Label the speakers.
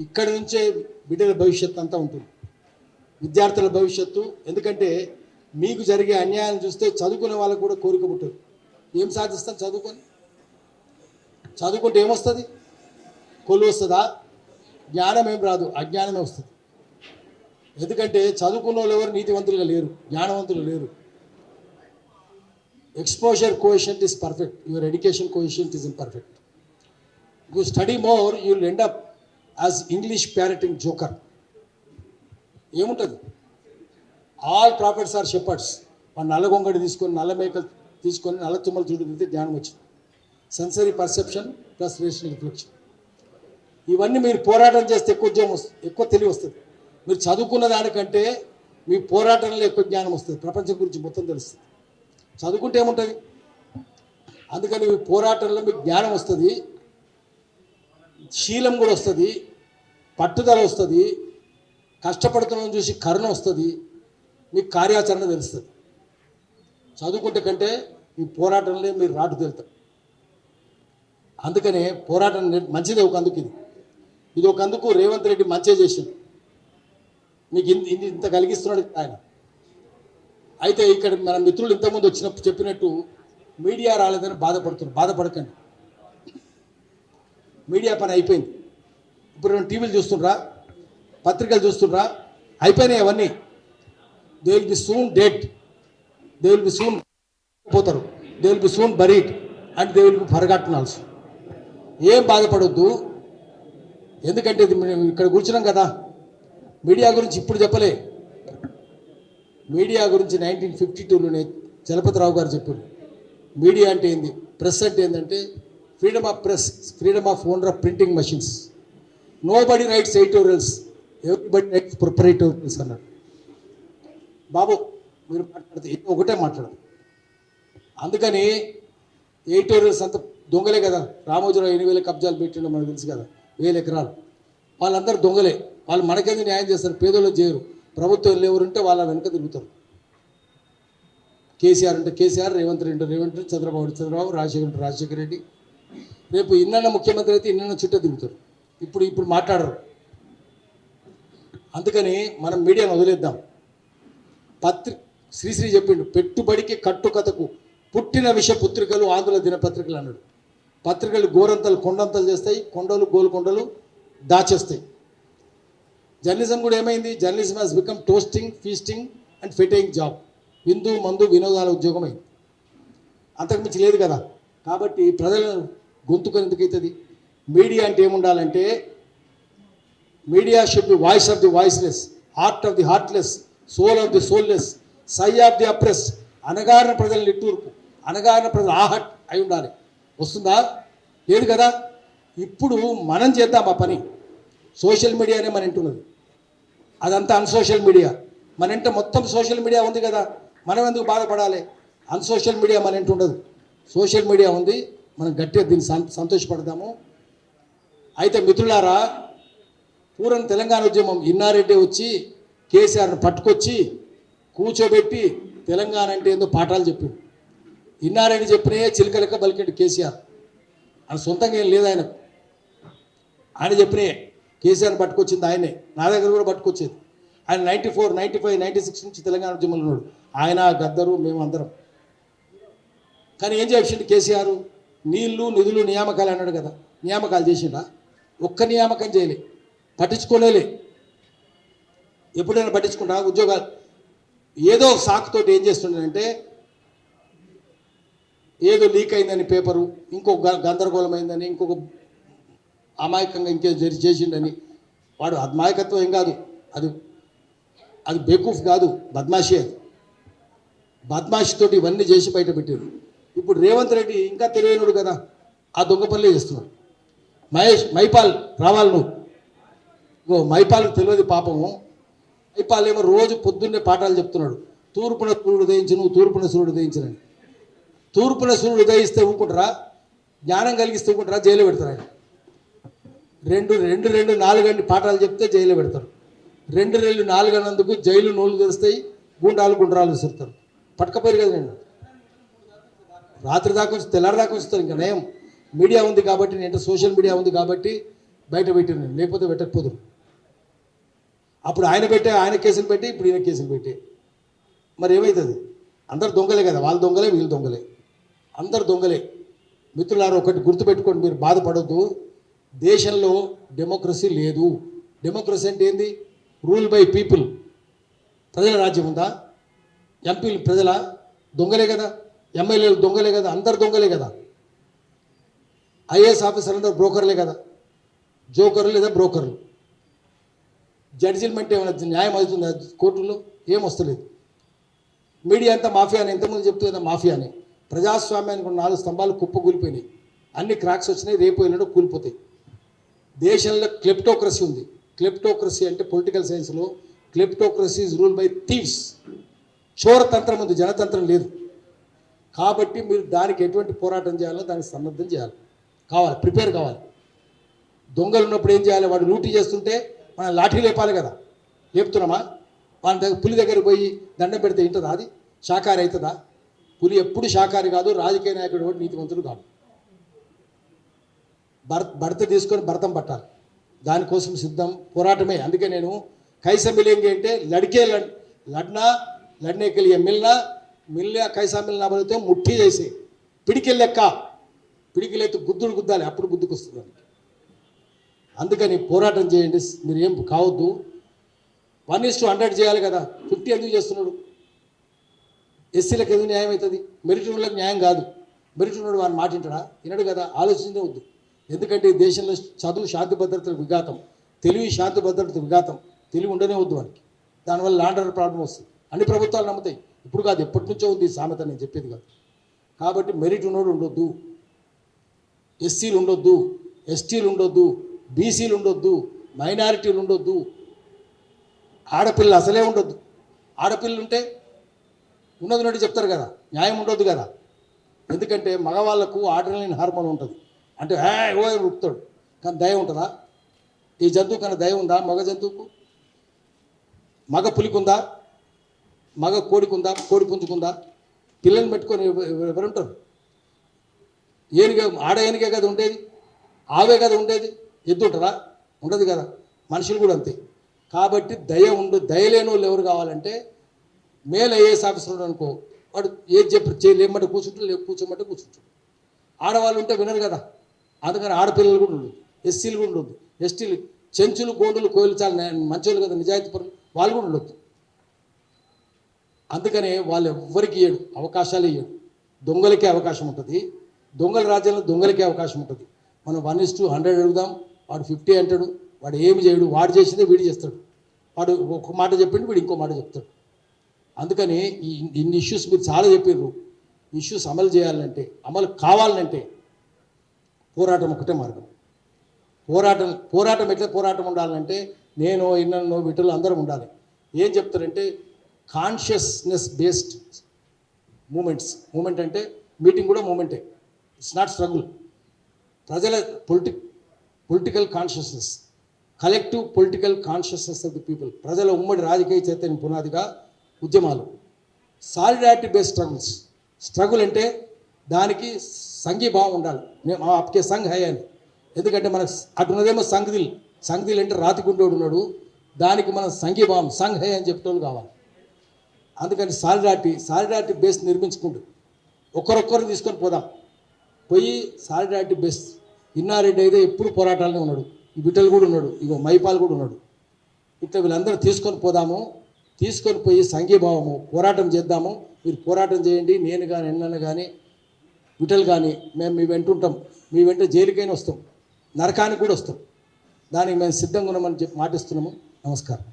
Speaker 1: ఇక్కడి నుంచే బిడ్డల భవిష్యత్తు అంతా ఉంటుంది, విద్యార్థుల భవిష్యత్తు. ఎందుకంటే మీకు జరిగే అన్యాయం చూస్తే చదువుకునే వాళ్ళకు కూడా కోరిక పుట్టదు. ఏం సాధిస్తాం చదువుకుంటే ఏమొస్తుంది? కొలు వస్తుందా? జ్ఞానం ఏం రాదు, అజ్ఞానమే వస్తుంది. ఎందుకంటే చదువుకున్న వాళ్ళు ఎవరు నీతివంతులుగా లేరు, జ్ఞానవంతులు లేరు. Exposure coefficient is perfect, your education coefficient is imperfect. You study more, you will end up as English parroting joker. ఏముంటుంది? All prophets are shepherds. మన నల్ల గొంగడి తీసుకొని, నల్ల మేకలు తీసుకొని, నల్ల తుమ్మలు చూడు తింటే జ్ఞానం వచ్చింది. Sensory perception plus rational reflection. ఇవన్నీ మీరు పోరాటం చేస్తే ఎక్కువ ఉద్యమం వస్తుంది, ఎక్కువ తెలివి వస్తుంది. మీరు చదువుకున్న దానికంటే మీ పోరాటంలో ఎక్కువ జ్ఞానం వస్తుంది, ప్రపంచం గురించి మొత్తం తెలుస్తుంది. చదువుకుంటే ఏముంటుంది? అందుకని మీ పోరాటంలో మీకు జ్ఞానం వస్తుంది, శీలం కూడా వస్తుంది, పట్టుదల వస్తుంది, కష్టపడుతున్న చూసి కరుణ వస్తుంది, మీకు కార్యాచరణ తెలుస్తుంది. చదువుకుంటే కంటే మీ పోరాటంలో మీరు రాటు తెలుతారు. అందుకనే పోరాటం మంచిదే. ఒక అందుకు ఇది ఒక అందుకు రేవంత్ రెడ్డి మంచిగా చేసింది, మీకు ఇంత కలిగిస్తున్నాడు ఆయన. అయితే ఇక్కడ మన మిత్రులు ఇంతకుముందు వచ్చినప్పుడు చెప్పినట్టు మీడియా రాలేదని బాధపడుతున్నారు. బాధపడకండి, మీడియా పని అయిపోయింది. ఇప్పుడు టీవీలు చూస్తుండ్రా, పత్రికలు చూస్తుండ్రా, అయిపోయినాయి అవన్నీ. They will be soon dead, they will be soon పోతారు, they will be soon buried and they will be forgotten also. ఏం బాధపడొద్దు, ఎందుకంటే ఇది ఇక్కడ కూర్చున్నాం కదా. మీడియా గురించి ఇప్పుడు చెప్పలే, మీడియా గురించి 1952లోనే చలపతిరావు గారు చెప్పారు. మీడియా అంటే ఏంది, ప్రెస్ అంటే ఏంటంటే freedom of press, freedom of owner of printing machines. Nobody writes editorials, everybody writes proprietorials అన్నాడు. బాబు మీరు మాట్లాడితే ఒకటే మాట్లాడదు. అందుకని ఎడిటోరియల్స్ అంతా దొంగలే కదా. రామోజీరావు 8,000 కబ్జాలు పెట్టిండో మనకు తెలుసు కదా, 1,000 ఎకరాలు. వాళ్ళందరూ దొంగలే. వాళ్ళు మనకెందుకు న్యాయం చేస్తారు? పేదోళ్ళు చేయరు. ప్రభుత్వం ఎవరుంటే వాళ్ళ వెనక తిరుగుతారు. కేసీఆర్ అంటే కేసీఆర్, రేవంత్ రెడ్డి రేవంత్ రెడ్డి, చంద్రబాబు రాజశేఖర రెడ్డి. రేపు ఇన్న ముఖ్యమంత్రి అయితే ఇన్న చుట్టూ తిరుగుతారు. ఇప్పుడు మాట్లాడరు. అందుకని మనం మీడియాను వదిలేద్దాం. శ్రీశ్రీ చెప్పిండు, పెట్టుబడికి కట్టుకథకు పుట్టిన విష పుత్రికలు ఆంధ్ర దినపత్రికలు అన్నాడు. పత్రికలు గోరంతలు కొండంతలు చేస్తాయి, కొండలు గోల్కొండలు దాచేస్తాయి. జర్నలిజం కూడా ఏమైంది? Journalism has become toasting, feasting and fitting job. విందు మందు వినోదాల ఉద్యోగం అయింది, అంతకుమించి లేదు కదా. కాబట్టి ప్రజల గొంతుకు ఎందుకు అవుతుంది? మీడియా అంటే ఏముండాలంటే, media should be voice of the voiceless, heart of the heartless, soul of the soulless, sigh of the oppressed. అనగారిన ప్రజల నిట్టూర్పు, అనగారిన ప్రజలు ఆహట్ అయి ఉండాలి. వస్తుందా? లేదు కదా. ఇప్పుడు మనం చేద్దాం ఆ పని. సోషల్ మీడియానే మన ఇంటున్నది, అదంతా అన్సోషల్ మీడియా. మన ఇంట మొత్తం సోషల్ మీడియా ఉంది కదా, మనం ఎందుకు బాధపడాలి? అన్సోషల్ మీడియా మన ఇంట ఉండదు, సోషల్ మీడియా ఉంది. మనం గట్టిగా దీన్ని సంతోషపడదాము. అయితే మిత్రులారా, పూర్వం తెలంగాణ ఉద్యమం ఇన్నారెడ్డి వచ్చి కేసీఆర్ను పట్టుకొచ్చి కూర్చోబెట్టి తెలంగాణ అంటే ఏందో పాఠాలు చెప్పిండు. ఇన్నారెడ్డి చెప్పినే చిలకలెక్క బలికెండు కేసీఆర్. ఆయన సొంతంగా ఏం లేదు ఆయనకు, ఆయన చెప్పినే కేసీఆర్ని పట్టుకొచ్చింది ఆయనే. నా దగ్గర కూడా పట్టుకొచ్చేది ఆయన. 94, 95, 96 నుంచి తెలంగాణ ఉద్యమంలో ఉన్నాడు ఆయన, గద్దరు, మేము అందరం. కానీ ఏం చేసిండు కేసీఆర్? నీళ్లు నిధులు నియామకాలు అన్నాడు కదా, నియామకాలు చేసిండా? ఒక్క నియామకం చేయలే, పట్టించుకోలేలే. ఎప్పుడైనా పట్టించుకుంటా? ఉద్యోగాలు ఏదో సాకుతోటి ఏం చేస్తుండేనంటే, ఏదో లీక్ అయిందని పేపరు, ఇంకొక గందరగోళమైందని, ఇంకొక అమాయకంగా ఇంకే చేసిండని. వాడు అమాయకత్వం ఏం కాదు, అది బేకూఫ్ కాదు, బద్మాషి. అది బద్మాషితోటి ఇవన్నీ చేసి బయట పెట్టారు. ఇప్పుడు రేవంత్ రెడ్డి ఇంకా తెలివైనడు కదా, ఆ దొంగ పనులే చేస్తున్నాడు. మైపాల్ రావాలి నువ్వు. మైపాల్కి తెలియదు పాపము. మైపాల్ ఏమో రోజు పొద్దున్నే పాఠాలు చెప్తున్నాడు. తూర్పున సూర్యుడు ఉదయించు, నువ్వు తూర్పున సూర్యుడు ఉదయించనని. తూర్పున సూర్యుడు ఉదయిస్తే ఊకుంటారా? జ్ఞానం కలిగిస్తే ఊకుంటారా? జైలు పెడతారు ఆయన. 2-4 గంటలు పాఠాలు చెప్తే జైలు పెడతారు. 2-4 అన్నందుకు జైలు నోళ్ళు తెరుస్తాయి, గుండ్రాలు విసురుతారు. పట్టుకపోయారు కదా నేను. రాత్రి దాకా తెల్లారి దాకా వస్తారు. ఇంకా నయం మీడియా ఉంది కాబట్టి, నేను సోషల్ మీడియా ఉంది కాబట్టి బయట పెట్టిన లేకపోతే పెట్టకపోదురు. అప్పుడు ఆయన కేసులు పెట్టి ఇప్పుడు ఈయన కేసులు పెట్టి మరి ఏమవుతుంది? అందరు దొంగలే కదా, వాళ్ళు దొంగలే వీళ్ళు దొంగలే, అందరు దొంగలే. మిత్రులారా ఒకటి గుర్తుపెట్టుకోండి, మీరు బాధపడొద్దు. దేశంలో డెమోక్రసీ లేదు. డెమోక్రసీ అంటే ఏంది? Rule by people. ప్రజల రాజ్యం ఉందా? ఎంపీలు ప్రజల దొంగలే కదా, ఎమ్మెల్యేలు దొంగలే కదా, అందరు దొంగలే కదా. ఐఏఎస్ ఆఫీసర్ అందరు బ్రోకర్లే కదా, జోకర్లు లేదా బ్రోకర్లు. జడ్జిమెంట్ ఏమైనా న్యాయం అవుతుందా కోర్టుల్లో? ఏం వస్తలేదు. మీడియా అంతా మాఫియా అని ఎంతమంది చెప్తూ కదా మాఫియా అని. ప్రజాస్వామ్యానికి 4 స్తంభాలు కుప్పకూలిపోయినాయి, అన్ని క్రాక్స్ వచ్చినాయి, రేపు ఎల్లుండో కూలిపోతాయి. దేశంలో క్లెప్టోక్రసీ ఉంది. క్లెప్టోక్రసీ అంటే పొలిటికల్ సైన్స్లో kleptocracy is rule by thieves. చోరతంత్రం ఉంది, జనతంత్రం లేదు. కాబట్టి మీరు దానికి ఎటువంటి పోరాటం చేయాలో దానికి సన్నద్ధం చేయాలి, ప్రిపేర్ కావాలి. దొంగలు ఉన్నప్పుడు ఏం చేయాలి? వాడు లూటీ చేస్తుంటే మనం లాఠీ లేపాలి కదా, లేపుతున్నామా? వాళ్ళ దగ్గర పులి దగ్గరికి పోయి దండం పెడితే ఇంటుందా? అది శాకాహారి అవుతుందా? పులి ఎప్పుడు శాకాహారి కాదు, రాజకీయ నాయకుడు కూడా నీతివంతుడు కాదు. భర్త తీసుకొని భర్తం పట్టాలి, దానికోసం సిద్ధం, పోరాటమే. అందుకే నేను కైసా మిలేంగే అంటే లడ్నా లడ్నే के लिए మిల్లా కైసా మిల్నా బలితే ముట్టి చేసి పిడికెళ్ళెక్క, పిడికిలెత్తి గుద్దుడు గుద్దాలి, అప్పుడు బుద్ధికి వస్తుంది. అందుకని పోరాటం చేయండి, మీరు ఏం కావద్దు. 1:100 చేయాలి కదా, 50 ఎందుకు చేస్తున్నాడు? ఎస్సీలకు ఎందుకు న్యాయం అవుతుంది? మెరిట్ ఉన్నోళ్ళకి న్యాయం కాదు. మెరిట్ ఉన్నోడు వాడిని మాట వింటాడా? వినడు కదా, ఆలోచించే వద్దు. ఎందుకంటే ఈ దేశంలో చదువు శాంతి భద్రతలకు విఘాతం, తెలివి శాంతి భద్రతలకు విఘాతం, తెలివి ఉండనే వద్దు వానికి. దానివల్ల ల్యాండ్ ఆర్డర్ ప్రాబ్లం వస్తుంది. అన్ని ప్రభుత్వాలు నమ్ముతాయి, ఇప్పుడు కాదు ఎప్పటి నుంచో ఉంది ఈ సామెత, నేను చెప్పేది కాదు. కాబట్టి మెరిట్ ఉన్నోడు ఉండొద్దు, ఎస్సీలు ఉండొద్దు, ఎస్టీలు ఉండొద్దు, బీసీలు ఉండొద్దు, మైనారిటీలు ఉండొద్దు, ఆడపిల్లలు అసలే ఉండొద్దు. ఆడపిల్లలు ఉంటే ఉన్నది చెప్తారు కదా, న్యాయం ఉండొద్దు కదా. ఎందుకంటే మగవాళ్ళకు ఆడ్రినలిన్ హార్మోన్ ఉంటుంది, అంటే ఓ ఉడుతాడు, కానీ దయ ఉంటుందా? ఈ జంతువు కన్నా దయ ఉందా? మగ జంతువుకు, మగ పులికుందా, మగ కోడికుందా, కోడి పుంజుకుందా? పిల్లల్ని పెట్టుకొని ఎవరుంటారు? ఆడ ఏనుగే కదా ఉండేది, ఆవే కదా ఉండేది, ఎద్దు ఉంటుందా? ఉండదు కదా. మనుషులు కూడా అంతే. కాబట్టి దయలేని వాళ్ళు ఎవరు కావాలంటే, మేల్ ఐఏఎస్ ఆఫీసర్ అనుకో, వాడు ఏది లేమంటే కూర్చుంటాడు, కూర్చోమంటే కూర్చుంటాడు. ఆడవాళ్ళు ఉంటే వినరు కదా, అందుకని ఆడపిల్లలు కూడా ఉండదు, ఎస్సీలు కూడా ఉండొద్దు, ఎస్టీలు చెంచులు గోండులు కోయిలు చాలా మంచోళ్ళు కదా, నిజాయితీ పరులు, వాళ్ళు కూడా ఉండొద్దు. అందుకనే వాళ్ళు ఎవ్వరికి ఇయ్యడు, అవకాశాలు ఇయ్యడు. దొంగలకే అవకాశం ఉంటుంది, దొంగల రాజ్యంలో దొంగలకే అవకాశం ఉంటుంది. మనం 1:100 అడుగుదాం, వాడు 50 అంటాడు, వాడు ఏమి చేయడు, వాడు చేసిందే వీడు చేస్తాడు. వాడు ఒక మాట చెప్పిండు, వీడు ఇంకో మాట చెప్తాడు. అందుకని ఇన్ని ఇష్యూస్ మీరు చాలా చెప్పారు. ఇష్యూస్ అమలు చేయాలంటే, అమలు కావాలంటే పోరాటం ఒకటే మార్గం. పోరాటం ఎట్లా పోరాటం ఉండాలంటే, నేను ఇన్నో వీటిలో అందరం ఉండాలి. ఏం చెప్తారంటే కాన్షియస్నెస్ బేస్డ్ మూమెంట్ అంటే మీటింగ్ కూడా మూమెంటే, ఇట్స్ నాట్ స్ట్రగుల్. ప్రజల political consciousness, collective political consciousness of the people, ప్రజల ఉమ్మడి రాజకీయ చైతన్యం పునాదిగా ఉద్యమాలు. సాలిడారిటీ బేస్డ్ స్ట్రగుల్ అంటే దానికి సంఘీభావం ఉండాలి. మేము అప్పకే సంఘ్ హై అని, ఎందుకంటే మనకు అటున్నదేమో సంఘదిల్ అంటే రాతిగుండోడు ఉన్నాడు, దానికి మనం సంఘీభావం సంఘ్ హై అని చెప్పేటోళ్ళు కావాలి. అందుకని సాలిడారిటీ బేస్ నిర్మించుకుంటూ ఒకరొక్కరు తీసుకొని పోదాం. పోయి సాలిడారిటీ బేస్, ఇన్నారెడ్డి అయితే ఎప్పుడు పోరాటాలనే ఉన్నాడు, ఈ బిడ్డలు కూడా ఉన్నాడు, ఇగో మైపాల్ కూడా ఉన్నాడు. ఇట్లా వీళ్ళందరూ తీసుకొని పోదాము, తీసుకొని పోయి సంఘీభావము పోరాటం చేద్దాము. మీరు పోరాటం చేయండి, నేను కానీ ఎన్నన్న కానీ విటల్ కానీ మేము మీ వెంట ఉంటాం, మీ వెంట జైలుకైనా వస్తాం, నరకానికి కూడా వస్తాం. దానికి మేము సిద్ధంగా ఉన్నామని చెప్పి మాటిస్తున్నాము. నమస్కారం.